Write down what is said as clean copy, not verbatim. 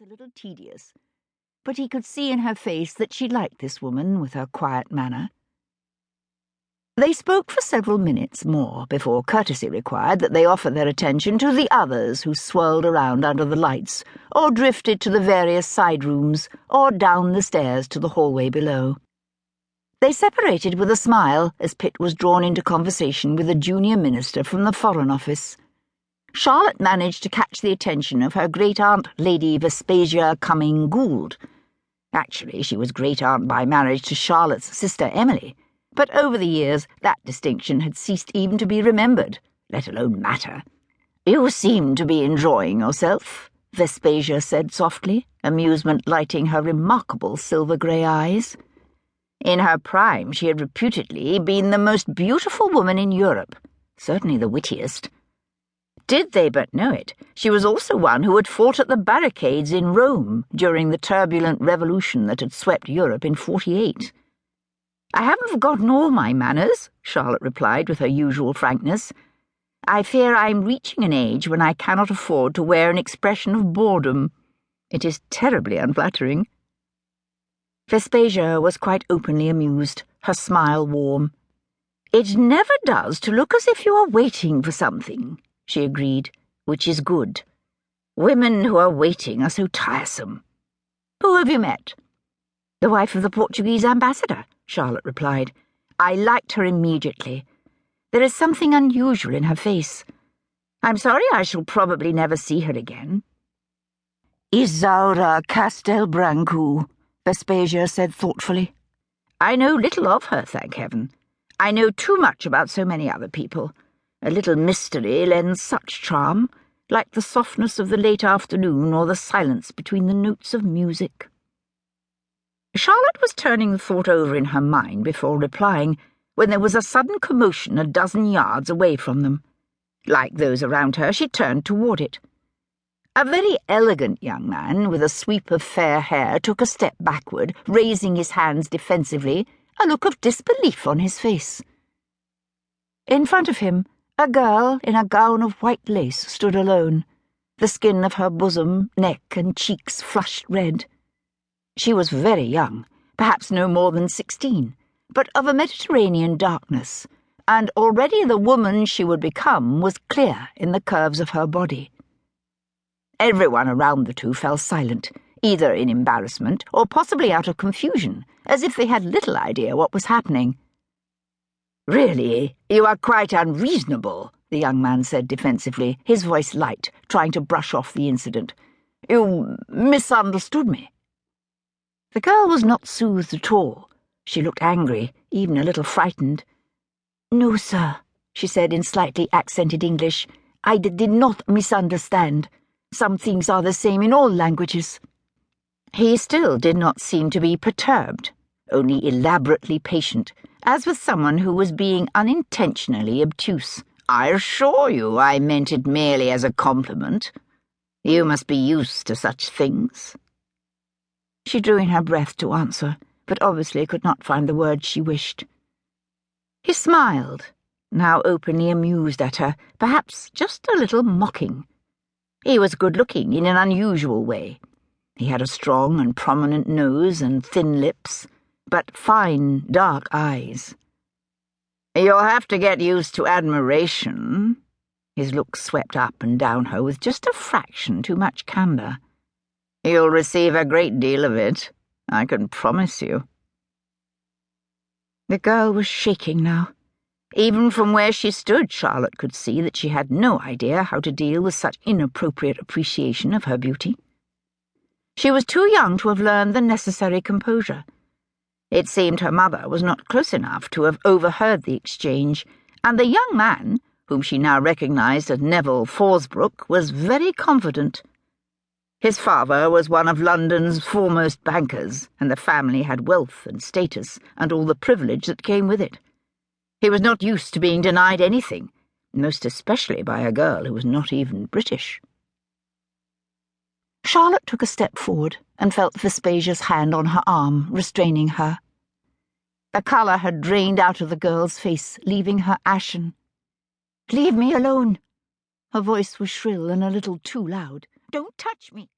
a little tedious, but he could see in her face that she liked this woman with her quiet manner. They spoke for several minutes more before courtesy required that they offer their attention to the others who swirled around under the lights, or drifted to the various side rooms, or down the stairs to the hallway below. They separated with a smile as Pitt was drawn into conversation with a junior minister from the Foreign Office. Charlotte managed to catch the attention of her great-aunt, Lady Vespasia Cumming-Gould. Actually, she was great-aunt by marriage to Charlotte's sister Emily, but over the years that distinction had ceased even to be remembered, let alone matter. "You seem to be enjoying yourself," Vespasia said softly, amusement lighting her remarkable silver-grey eyes. In her prime she had reputedly been the most beautiful woman in Europe, certainly the wittiest. Did they but know it, she was also one who had fought at the barricades in Rome during the turbulent revolution that had swept Europe in '48. "I haven't forgotten all my manners," Charlotte replied with her usual frankness. "I fear I'm reaching an age when I cannot afford to wear an expression of boredom. It is terribly unflattering." Vespasia was quite openly amused, her smile warm. "It never does to look as if you are waiting for something," she agreed, "which is good. Women who are waiting are so tiresome. Who have you met?" "The wife of the Portuguese ambassador," Charlotte replied. "I liked her immediately. There is something unusual in her face. I'm sorry I shall probably never see her again." "Isaura Castelbranco," Vespasia said thoughtfully. "I know little of her, thank heaven. I know too much about so many other people. A little mystery lends such charm, like the softness of the late afternoon or the silence between the notes of music." Charlotte was turning the thought over in her mind before replying, when there was a sudden commotion a dozen yards away from them. Like those around her, she turned toward it. A very elegant young man with a sweep of fair hair took a step backward, raising his hands defensively, a look of disbelief on his face. In front of him, a girl in a gown of white lace stood alone, the skin of her bosom, neck, and cheeks flushed red. She was very young, perhaps no more than 16, but of a Mediterranean darkness, and already the woman she would become was clear in the curves of her body. Everyone around the two fell silent, either in embarrassment or possibly out of confusion, as if they had little idea what was happening. "Really, you are quite unreasonable," the young man said defensively, his voice light, trying to brush off the incident. "You misunderstood me." The girl was not soothed at all. She looked angry, even a little frightened. "No, sir," she said in slightly accented English. "I did not misunderstand. Some things are the same in all languages." He still did not seem to be perturbed, only elaborately patient, as with someone who was being unintentionally obtuse. "I assure you I meant it merely as a compliment. You must be used to such things." She drew in her breath to answer, but obviously could not find the words she wished. He smiled, now openly amused at her, perhaps just a little mocking. He was good-looking in an unusual way. He had a strong and prominent nose and thin lips, but fine, dark eyes. "You'll have to get used to admiration." His look swept up and down her with just a fraction too much candour. "You'll receive a great deal of it, I can promise you." The girl was shaking now. Even from where she stood, Charlotte could see that she had no idea how to deal with such inappropriate appreciation of her beauty. She was too young to have learned the necessary composure. It seemed her mother was not close enough to have overheard the exchange, and the young man, whom she now recognized as Neville Forsbrook, was very confident. His father was one of London's foremost bankers, and the family had wealth and status and all the privilege that came with it. He was not used to being denied anything, most especially by a girl who was not even British. Charlotte took a step forward and felt Vespasia's hand on her arm, restraining her. The colour had drained out of the girl's face, leaving her ashen. "Leave me alone!" Her voice was shrill and a little too loud. "Don't touch me!"